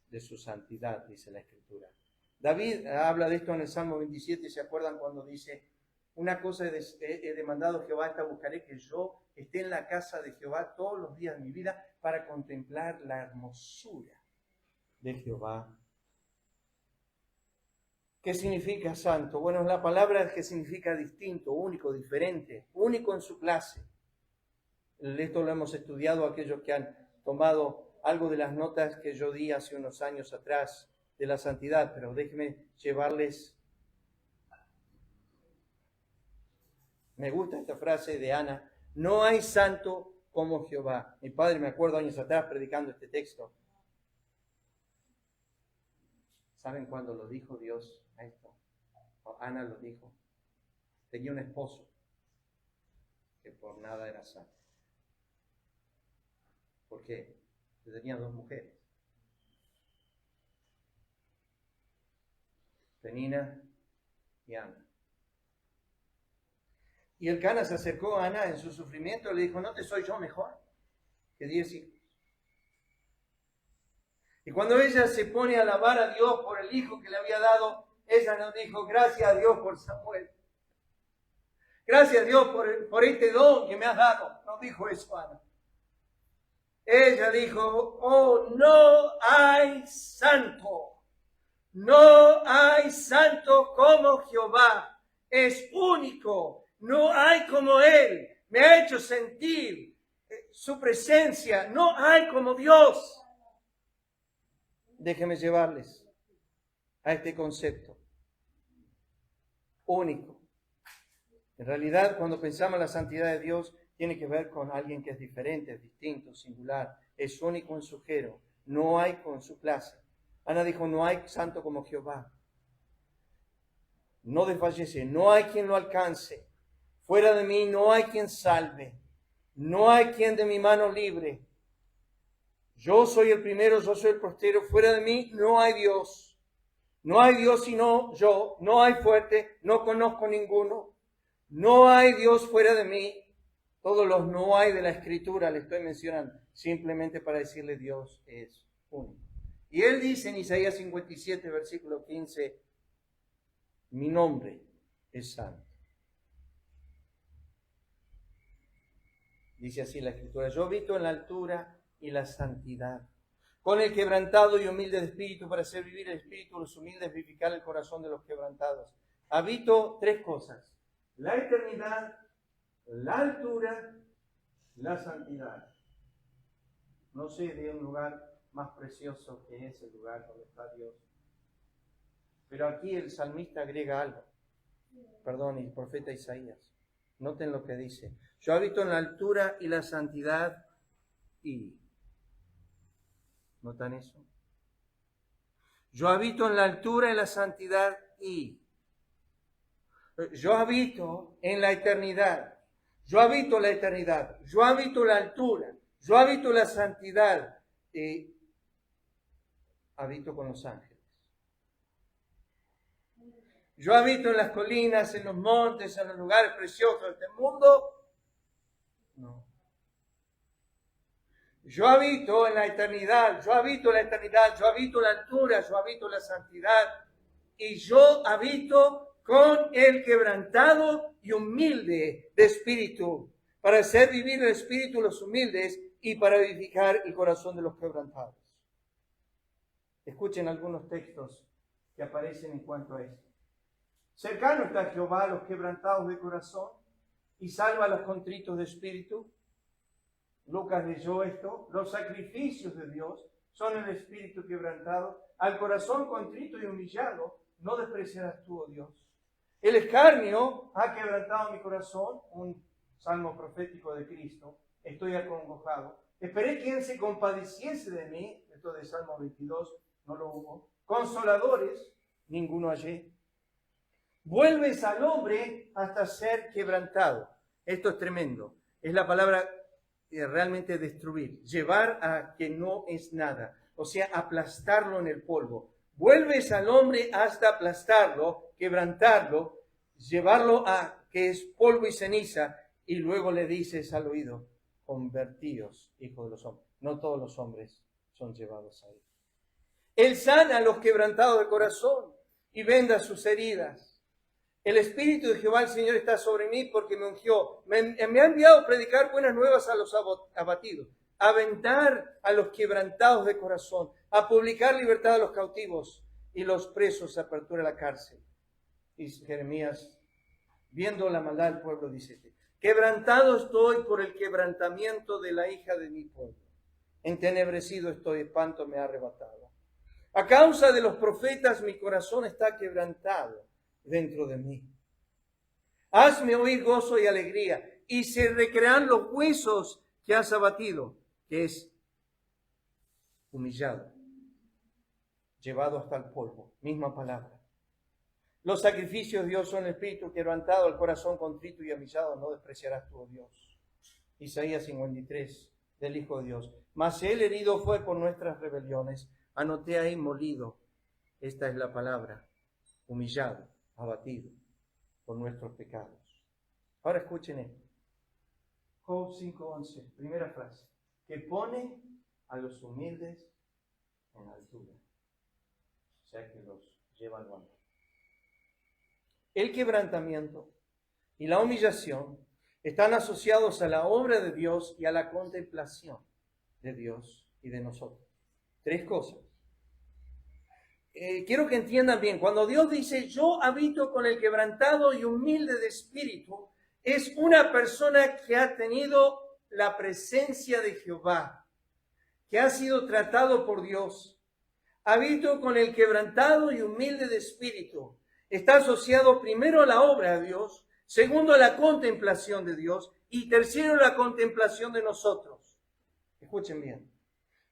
de su santidad, dice la Escritura. David habla de esto en el Salmo 27, ¿se acuerdan cuando dice, una cosa he demandado a Jehová, esta buscaré, que yo esté en la casa de Jehová todos los días de mi vida para contemplar la hermosura de Jehová? ¿Qué significa santo? Bueno, es la palabra que significa distinto, único, diferente, único en su clase. Esto lo hemos estudiado aquellos que han tomado algo de las notas que yo di hace unos años atrás de la santidad, pero déjenme llevarles. Me gusta esta frase de Ana, no hay santo como Jehová. Mi padre, me acuerdo años atrás predicando este texto. ¿Saben cuándo lo dijo Dios a esto? O Ana lo dijo. Tenía un esposo que por nada era santo. ¿Por qué? Porque tenía dos mujeres. Penina y Ana. Y el Cana se acercó a Ana en su sufrimiento y le dijo, ¿no te soy yo mejor que 10 hijos? Y cuando ella se pone a alabar a Dios por el hijo que le había dado, ella nos dijo, gracias a Dios por Samuel. Gracias a Dios por este don que me has dado. No dijo eso Ana. Ella dijo, oh, no hay santo. No hay santo como Jehová. Es único. No hay como Él. Me ha hecho sentir su presencia. No hay como Dios. Déjeme llevarles a este concepto único. En realidad, cuando pensamos en la santidad de Dios, tiene que ver con alguien que es diferente, es distinto, singular, es único en su género, no hay con su clase. Ana dijo, no hay santo como Jehová. No desfallece, no hay quien lo alcance. Fuera de mí no hay quien salve, no hay quien de mi mano libre. Yo soy el primero, yo soy el postero, fuera de mí no hay Dios. No hay Dios sino yo, no hay fuerte, no conozco ninguno. No hay Dios fuera de mí. Todos los no hay de la Escritura le estoy mencionando, simplemente para decirle Dios es uno. Y él dice en Isaías 57, versículo 15, mi nombre es santo. Dice así la Escritura, yo habito en la altura y la santidad, con el quebrantado y humilde de espíritu, para hacer vivir el espíritu de los humildes, vivificar el corazón de los quebrantados. Habito tres cosas: la eternidad, la altura, la santidad. No sé de un lugar más precioso que es el lugar donde está Dios. Pero aquí el salmista agrega algo. Perdón, el profeta Isaías. Noten lo que dice. Yo habito en la altura y la santidad y... ¿Notan eso? Yo habito en la altura y la santidad y... Yo habito en la eternidad. Yo habito la eternidad. Yo habito la altura. Yo habito la santidad. Y habito con los ángeles. Yo habito en las colinas, en los montes, en los lugares preciosos de este mundo. No. Yo habito en la eternidad. Yo habito la eternidad. Yo habito la altura. Yo habito la santidad. Y yo habito con el quebrantado y humilde de espíritu, para hacer vivir el espíritu de los humildes y para vivificar el corazón de los quebrantados. Escuchen algunos textos que aparecen en cuanto a esto. Cercano está Jehová a los quebrantados de corazón y salva a los contritos de espíritu. Lucas leyó esto. Los sacrificios de Dios son el espíritu quebrantado. Al corazón contrito y humillado no despreciarás tú, oh Dios. El escarnio ha quebrantado mi corazón, un salmo profético de Cristo. Estoy acongojado. Esperé que Él se compadeciese de mí. Esto de Salmo 22, no lo hubo. Consoladores, ninguno hallé. Vuelves al hombre hasta ser quebrantado. Esto es tremendo. Es la palabra realmente destruir. Llevar a que no es nada. O sea, aplastarlo en el polvo. Vuelves al hombre hasta aplastarlo, quebrantarlo, llevarlo a que es polvo y ceniza, y luego le dices al oído, convertíos, hijos de los hombres. No todos los hombres son llevados a él. Él sana a los quebrantados de corazón y venda sus heridas. El Espíritu de Jehová el Señor está sobre mí porque me ungió. Me ha enviado a predicar buenas nuevas a los abatidos, a aventar a los quebrantados de corazón, a publicar libertad a los cautivos y los presos, apertura a la cárcel. Y Jeremías, viendo la maldad del pueblo, dice, quebrantado estoy por el quebrantamiento de la hija de mi pueblo. Entenebrecido estoy, espanto me ha arrebatado. A causa de los profetas mi corazón está quebrantado dentro de mí. Hazme oír gozo y alegría, y se recrean los huesos que has abatido, que es humillado, llevado hasta el polvo. Misma palabra. Los sacrificios de Dios son el espíritu quebrantado, el corazón contrito y humillado, no despreciarás tú, oh Dios. Isaías 53, del Hijo de Dios. Mas él herido fue por nuestras rebeliones. Anoté ahí molido. Esta es la palabra. Humillado, abatido por nuestros pecados. Ahora escuchen esto. Job 5:11, primera frase. Que pone a los humildes en altura. O sea que los lleva al alto. El quebrantamiento y la humillación están asociados a la obra de Dios y a la contemplación de Dios y de nosotros. Tres cosas. Quiero que entiendan bien, cuando Dios dice yo habito con el quebrantado y humilde de espíritu, es una persona que ha tenido la presencia de Jehová, que ha sido tratado por Dios, Habito con el quebrantado y humilde de espíritu. Está asociado primero a la obra de Dios, segundo a la contemplación de Dios y tercero a la contemplación de nosotros. Escuchen bien.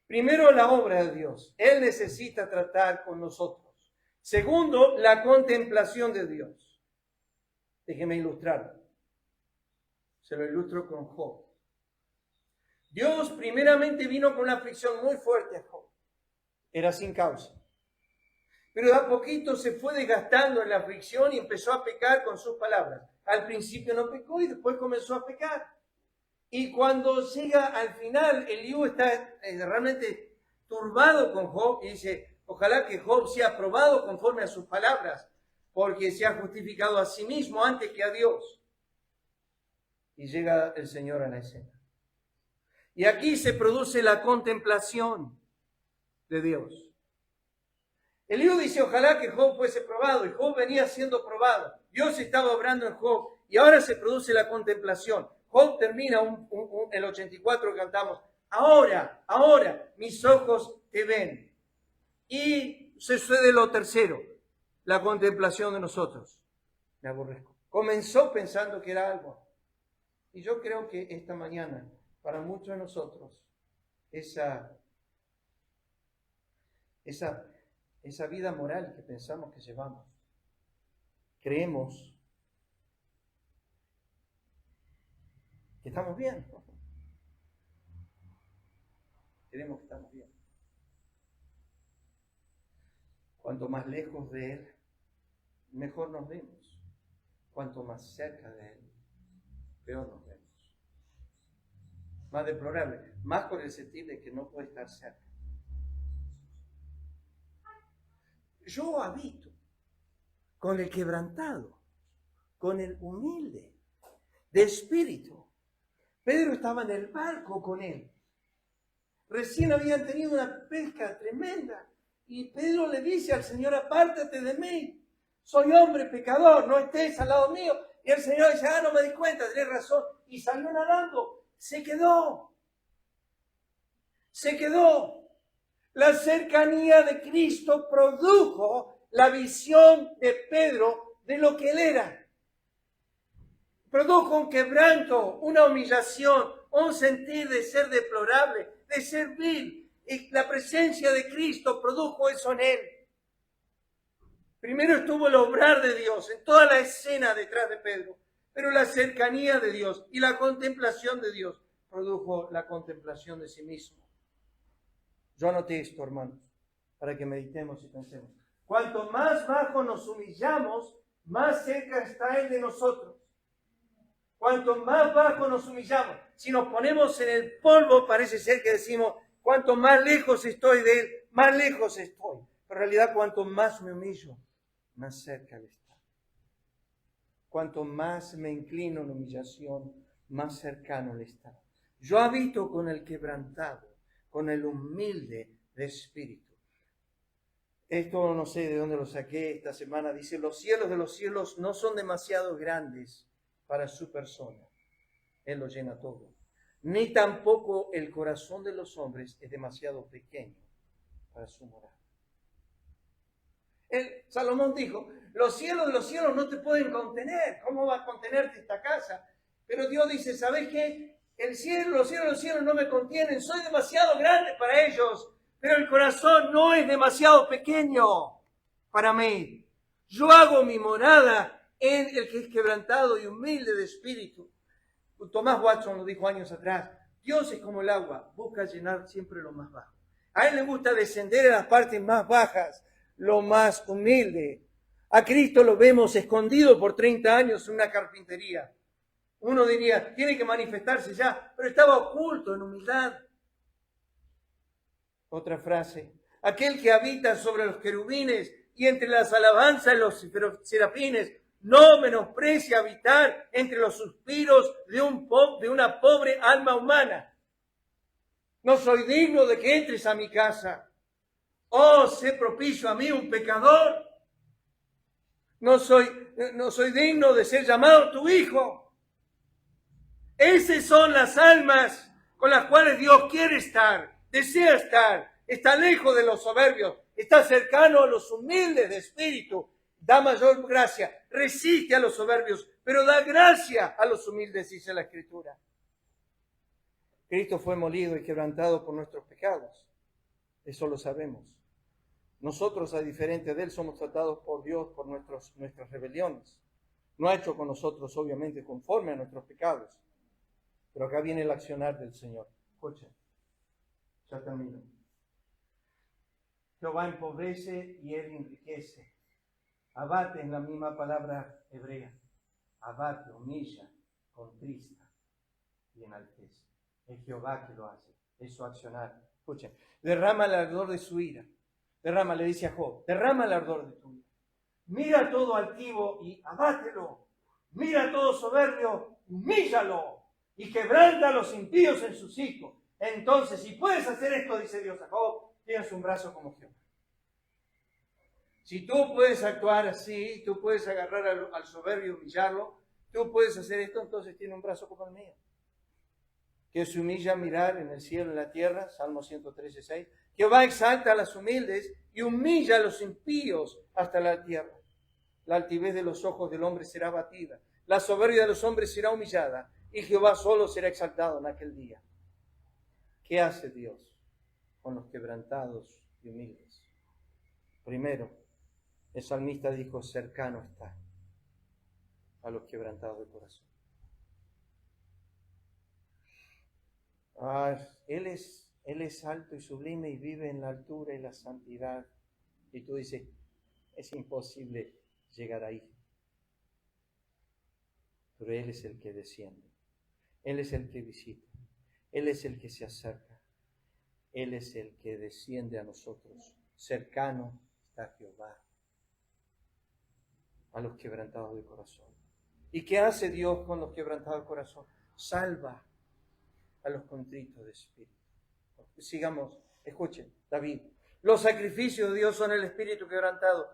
Primero la obra de Dios. Él necesita tratar con nosotros. Segundo, la contemplación de Dios. Déjeme ilustrarlo. Se lo ilustro con Job. Dios primeramente vino con una aflicción muy fuerte a Job. Era sin causa. Pero de a poquito se fue desgastando en la aflicción y empezó a pecar con sus palabras. Al principio no pecó y después comenzó a pecar. Y cuando llega al final, Eliú está realmente turbado con Job y dice, ojalá que Job sea probado conforme a sus palabras, porque se ha justificado a sí mismo antes que a Dios. Y llega el Señor a la escena. Y aquí se produce la contemplación de Dios. Eliú dice, ojalá que Job fuese probado, y Job venía siendo probado. Dios estaba obrando en Job, y ahora se produce la contemplación. Job termina el 84 que cantamos, ahora, mis ojos te ven. Y sucede lo tercero, la contemplación de nosotros. Me aborrezco. Comenzó pensando que era algo. Y yo creo que esta mañana, para muchos de nosotros, esa vida moral que pensamos que llevamos, creemos que estamos bien. Creemos que estamos bien. Cuanto más lejos de Él, mejor nos vemos. Cuanto más cerca de Él, peor nos vemos. Más deplorable, más con el sentir de que no puede estar cerca. Yo habito con el quebrantado, con el humilde, de espíritu. Pedro estaba en el barco con él. Recién habían tenido una pesca tremenda. Y Pedro le dice al Señor, apártate de mí. Soy hombre pecador, no estés al lado mío. Y el Señor dice, no me di cuenta, tenés razón. Y salió nadando. Se quedó. La cercanía de Cristo produjo la visión de Pedro de lo que él era. Produjo un quebranto, una humillación, un sentir de ser deplorable, de ser vil. Y la presencia de Cristo produjo eso en él. Primero estuvo el obrar de Dios en toda la escena detrás de Pedro, pero la cercanía de Dios y la contemplación de Dios produjo la contemplación de sí mismo. Yo anoté esto, hermanos, para que meditemos y pensemos. Cuanto más bajo nos humillamos, más cerca está Él de nosotros. Cuanto más bajo nos humillamos, si nos ponemos en el polvo, parece ser que decimos, cuanto más lejos estoy de Él, más lejos estoy. Pero en realidad, cuanto más me humillo, más cerca Él está. Cuanto más me inclino en humillación, más cercano Él está. Yo habito con el quebrantado, con el humilde de espíritu. Esto no sé de dónde lo saqué esta semana. Dice, los cielos de los cielos no son demasiado grandes para su persona. Él lo llena todo. Ni tampoco el corazón de los hombres es demasiado pequeño para su morada. Salomón dijo, los cielos de los cielos no te pueden contener. ¿Cómo va a contenerte esta casa? Pero Dios dice, ¿sabes qué? Los cielos de los cielos no me contienen. Soy demasiado grande para ellos. Pero el corazón no es demasiado pequeño para mí. Yo hago mi morada en el que es quebrantado y humilde de espíritu. Tomás Watson lo dijo años atrás. Dios es como el agua, busca llenar siempre lo más bajo. A Él le gusta descender a las partes más bajas, lo más humilde. A Cristo lo vemos escondido por 30 años en una carpintería. Uno diría, tiene que manifestarse ya, pero estaba oculto en humildad. Otra frase, aquel que habita sobre los querubines y entre las alabanzas de los serafines, no menosprecia habitar entre los suspiros de una pobre alma humana. No soy digno de que entres a mi casa. Oh, sé propicio a mí, un pecador. No soy digno de ser llamado tu hijo. Esas son las almas con las cuales Dios quiere estar, desea estar. Está lejos de los soberbios, está cercano a los humildes de espíritu, da mayor gracia, resiste a los soberbios, pero da gracia a los humildes, dice la Escritura. Cristo fue molido y quebrantado por nuestros pecados. Eso lo sabemos. Nosotros, a diferencia de Él, somos tratados por Dios por nuestras rebeliones. No ha hecho con nosotros, obviamente, conforme a nuestros pecados. Pero acá viene el accionar del Señor. Escuchen, ya termino. Jehová empobrece y Él enriquece. Abate es la misma palabra hebrea. Abate, humilla, contrista y enaltece. Es Jehová que lo hace. Es su accionar. Escuchen, derrama el ardor de su ira. Derrama, le dice a Job, derrama el ardor de tu ira. Mira todo altivo y abátelo. Mira todo soberbio, humíllalo. Y quebranta a los impíos en sus hijos. Entonces, si puedes hacer esto, dice Dios a Job, tienes un brazo como Jehová. Si tú puedes actuar así, tú puedes agarrar al soberbio y humillarlo, tú puedes hacer esto, entonces tiene un brazo como el mío. Que se humilla a mirar en el cielo y en la tierra, Salmo 113:6. Jehová exalta a los humildes y humilla a los impíos hasta la tierra. La altivez de los ojos del hombre será abatida, la soberbia de los hombres será humillada, y Jehová solo será exaltado en aquel día. ¿Qué hace Dios con los quebrantados y humildes? Primero, el salmista dijo, cercano está a los quebrantados de corazón. Él es alto y sublime y vive en la altura y la santidad. Y tú dices, es imposible llegar ahí. Pero Él es el que desciende. Él es el que visita. Él es el que se acerca. Él es el que desciende a nosotros. Cercano está Jehová a los quebrantados de corazón. ¿Y qué hace Dios con los quebrantados de corazón? Salva a los contritos de espíritu. Sigamos, escuchen, David. Los sacrificios de Dios son el espíritu quebrantado.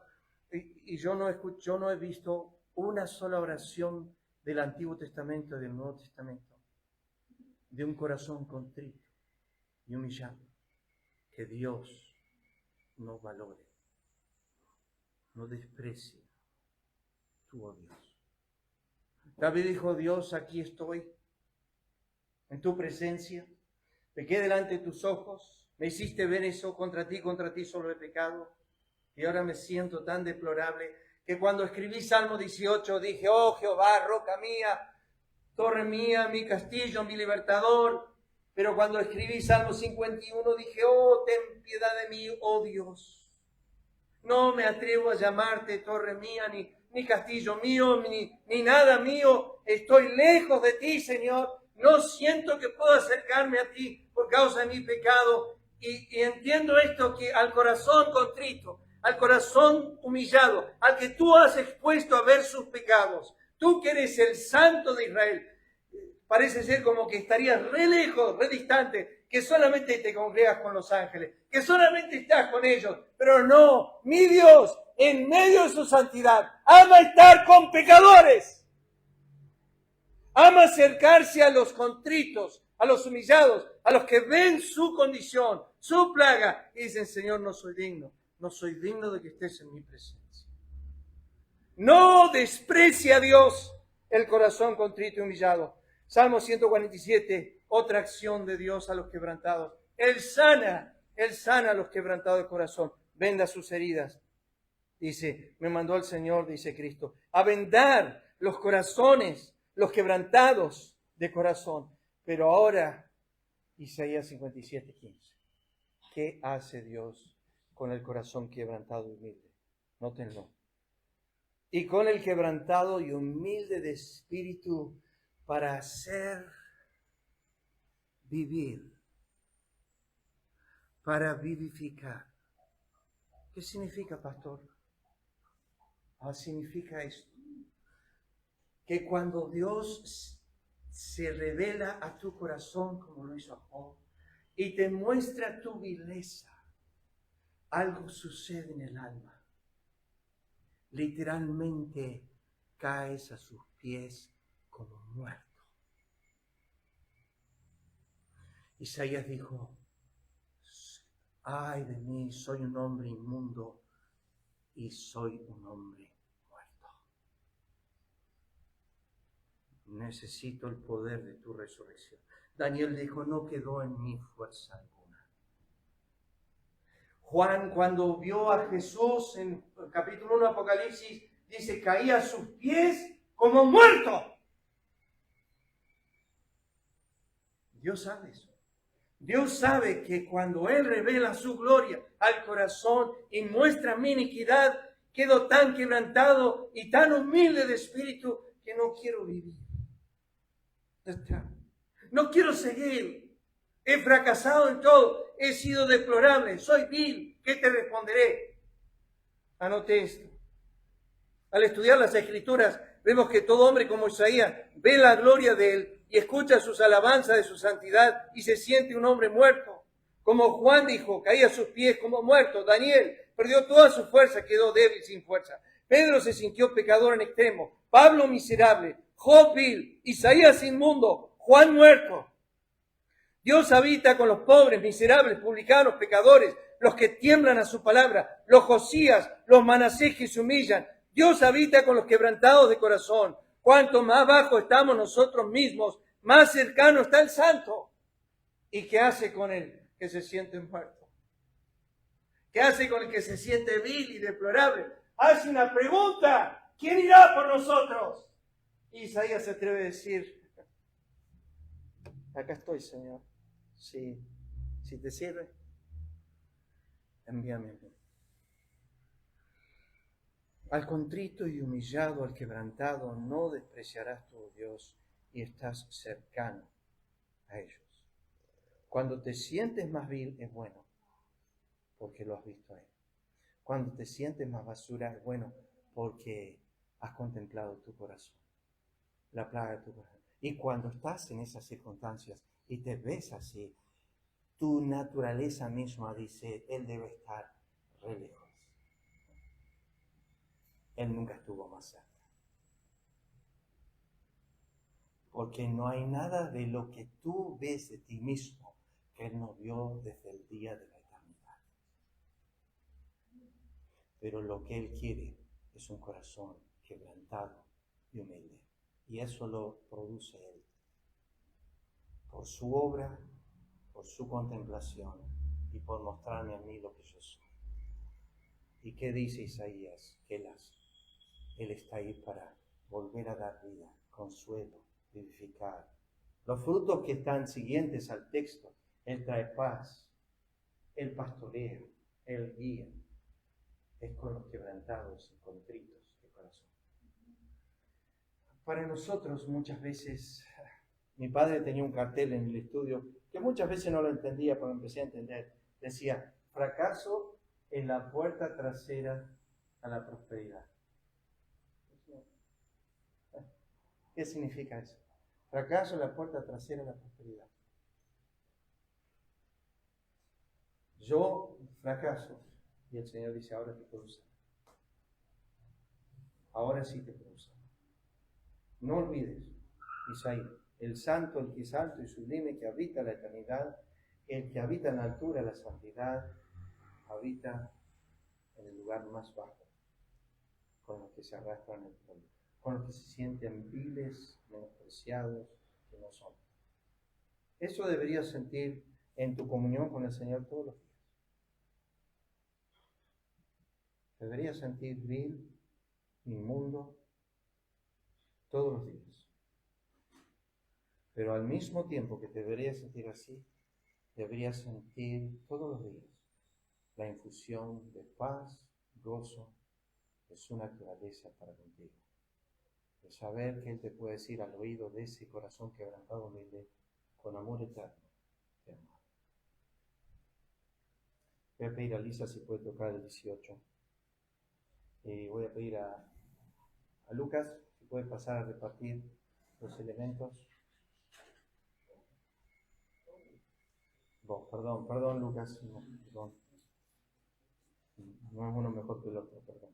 Y yo no he visto una sola oración del Antiguo Testamento y del Nuevo Testamento de un corazón contrito y humillado que Dios no valore, no desprecie. Oh Dios. David dijo, Dios, aquí estoy, en tu presencia, pequé delante de tus ojos, me hiciste ver eso, contra ti solo he pecado, y ahora me siento tan deplorable que cuando escribí Salmo 18 dije, oh Jehová, roca mía, torre mía, mi castillo, mi libertador. Pero cuando escribí Salmo 51 dije, oh, ten piedad de mí, oh Dios. No me atrevo a llamarte torre mía, ni castillo mío, ni nada mío. Estoy lejos de ti, Señor. No siento que puedo acercarme a ti por causa de mi pecado. Y entiendo esto, que al corazón contrito, al corazón humillado, al que tú has expuesto a ver sus pecados, tú que eres el Santo de Israel, parece ser como que estarías re lejos, re distante, que solamente te congregas con los ángeles, que solamente estás con ellos. Pero no, mi Dios, en medio de su santidad, ama estar con pecadores. Ama acercarse a los contritos, a los humillados, a los que ven su condición, su plaga, y dicen, Señor, no soy digno de que estés en mi presencia. No desprecia a Dios el corazón contrito y humillado. Salmo 147, otra acción de Dios a los quebrantados. Él sana a los quebrantados de corazón, venda sus heridas. Dice, me mandó el Señor, dice Cristo, a vendar los corazones, los quebrantados de corazón. Pero ahora, Isaías 57, 15. ¿Qué hace Dios con el corazón quebrantado y humilde? Nótenlo. Y con el quebrantado y humilde de espíritu, para hacer vivir, para vivificar. ¿Qué significa, pastor? Significa esto, que cuando Dios se revela a tu corazón, como lo hizo a Job, y te muestra tu vileza, algo sucede en el alma. Literalmente caes a sus pies como muerto. Isaías dijo, ay de mí, soy un hombre inmundo y soy un hombre muerto. Necesito el poder de tu resurrección. Daniel dijo, no quedó en mí fuerza alguna. Juan, cuando vio a Jesús en el capítulo 1 de Apocalipsis, dice, caía a sus pies como muerto. Dios sabe eso. Dios sabe que cuando Él revela su gloria al corazón y muestra mi iniquidad, quedo tan quebrantado y tan humilde de espíritu que no quiero vivir. No quiero seguir. He fracasado en todo. He sido deplorable. Soy vil. ¿Qué te responderé? Anote esto. Al estudiar las Escrituras, vemos que todo hombre como Isaías ve la gloria de Él y escucha sus alabanzas de su santidad y se siente un hombre muerto. Como Juan dijo, caía a sus pies como muerto. Daniel perdió toda su fuerza, quedó débil sin fuerza. Pedro se sintió pecador en extremo. Pablo miserable. Job vil. Isaías inmundo. Juan muerto. Dios habita con los pobres, miserables, publicanos, pecadores, los que tiemblan a su palabra, los Josías, los Manasés que se humillan. Dios habita con los quebrantados de corazón. Cuanto más bajo estamos nosotros mismos, más cercano está el santo. ¿Y qué hace con el que se siente muerto? ¿Qué hace con el que se siente vil y deplorable? Hace una pregunta. ¿Quién irá por nosotros? Isaías se atreve a decir, acá estoy, Señor. Si te sirve, envíame a mí. Al contrito y humillado, al quebrantado, no despreciarás tu Dios y estás cercano a ellos. Cuando te sientes más vil es bueno, porque lo has visto a Él. Cuando te sientes más basura es bueno, porque has contemplado tu corazón, la plaga de tu corazón. Y cuando estás en esas circunstancias y te ves así, tu naturaleza misma dice, Él debe estar re lejos. Él nunca estuvo más cerca. Porque no hay nada de lo que tú ves de ti mismo que Él no vio desde el día de la eternidad. Pero lo que Él quiere es un corazón quebrantado y humilde. Y eso lo produce Él. Por su obra, por su contemplación y por mostrarme a mí lo que yo soy. ¿Y qué dice Isaías? Que Él está ahí para volver a dar vida, consuelo, vivificar. Los frutos que están siguientes al texto, Él trae paz, Él pastorea, Él guía. Es con los quebrantados y contritos de corazón. Para nosotros muchas veces, mi padre tenía un cartel en el estudio que muchas veces no lo entendía, pero empecé a entender. Decía, fracaso es la puerta trasera a la prosperidad. ¿Qué significa eso? Fracaso es la puerta trasera a la prosperidad. Yo fracaso y el Señor dice, ahora te puedo usar. Ahora sí te puedo usar. No olvides, Isaías, el santo, el que es alto y sublime, que habita la eternidad, el que habita en la altura, la santidad, habita en el lugar más bajo, con los que se arrastran el polvo, con los que se sienten viles, menospreciados, que no son. Eso deberías sentir en tu comunión con el Señor todos los días. Deberías sentir vil, inmundo, todos los días. Pero al mismo tiempo que te deberías sentir así, deberías sentir todos los días la infusión de paz, gozo, de su naturaleza para contigo. De saber que Él te puede decir al oído de ese corazón quebrantado humilde, con amor eterno, te amo. Voy a pedir a Lisa si puede tocar el 18. Y voy a pedir a Lucas si puede pasar a repartir los elementos. Perdón Lucas, no, perdón. No es uno mejor que el otro, perdón.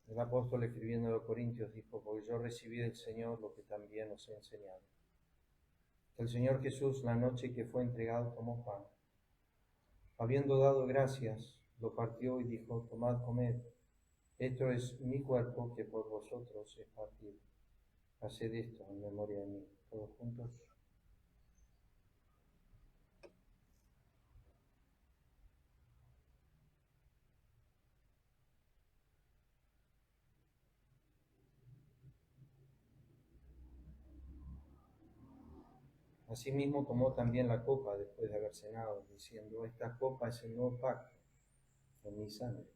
El apóstol escribiendo a los Corintios dijo, porque yo recibí del Señor lo que también os he enseñado. El Señor Jesús, la noche que fue entregado, tomó pan. Habiendo dado gracias, lo partió y dijo, tomad, comed. Esto es mi cuerpo que por vosotros es partido. Haced esto en memoria de mí. Todos juntos. Asimismo tomó también la copa después de haber cenado, diciendo, esta copa es el nuevo pacto en mi sangre.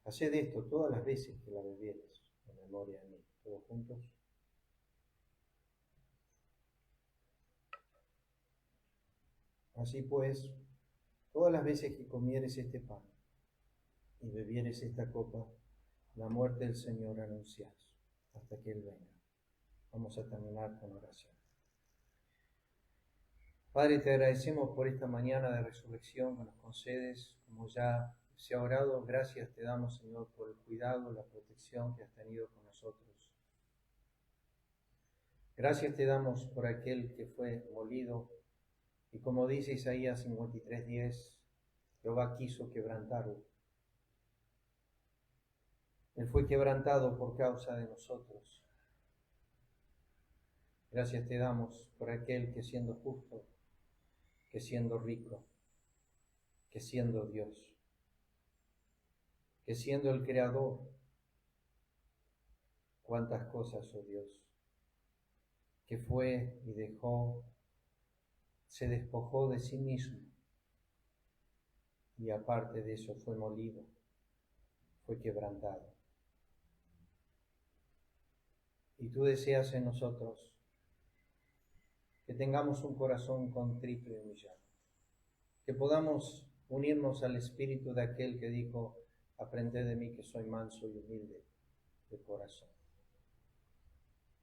Haced esto todas las veces que la bebieres en memoria de mí. Todos juntos. Así pues, todas las veces que comieres este pan y bebieres esta copa, la muerte del Señor anunciás hasta que Él venga. Vamos a terminar con oración. Padre, te agradecemos por esta mañana de resurrección que nos concedes, como ya se ha orado. Gracias te damos, Señor, por el cuidado, la protección que has tenido con nosotros. Gracias te damos por aquel que fue molido, y como dice Isaías 53:10, Jehová quiso quebrantarlo. Él fue quebrantado por causa de nosotros. Gracias te damos por aquel que siendo justo, que siendo rico, que siendo Dios, que siendo el Creador, cuántas cosas, oh Dios, que fue y dejó, se despojó de sí mismo, y aparte de eso fue molido, fue quebrantado. Y tú deseas en nosotros que tengamos un corazón contrito y humillado, que podamos unirnos al espíritu de aquel que dijo, aprended de mí que soy manso y humilde de corazón.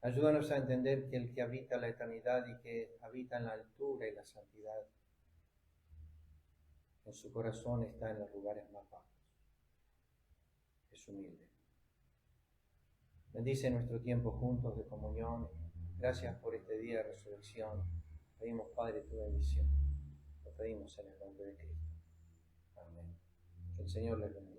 Ayúdanos a entender que el que habita la eternidad y que habita en la altura y la santidad, en su corazón está en los lugares más bajos. Es humilde. Bendice nuestro tiempo juntos de comunión. Gracias por este día de resurrección. Pedimos, Padre, tu bendición. Lo pedimos en el nombre de Cristo. Amén. Que el Señor les bendiga.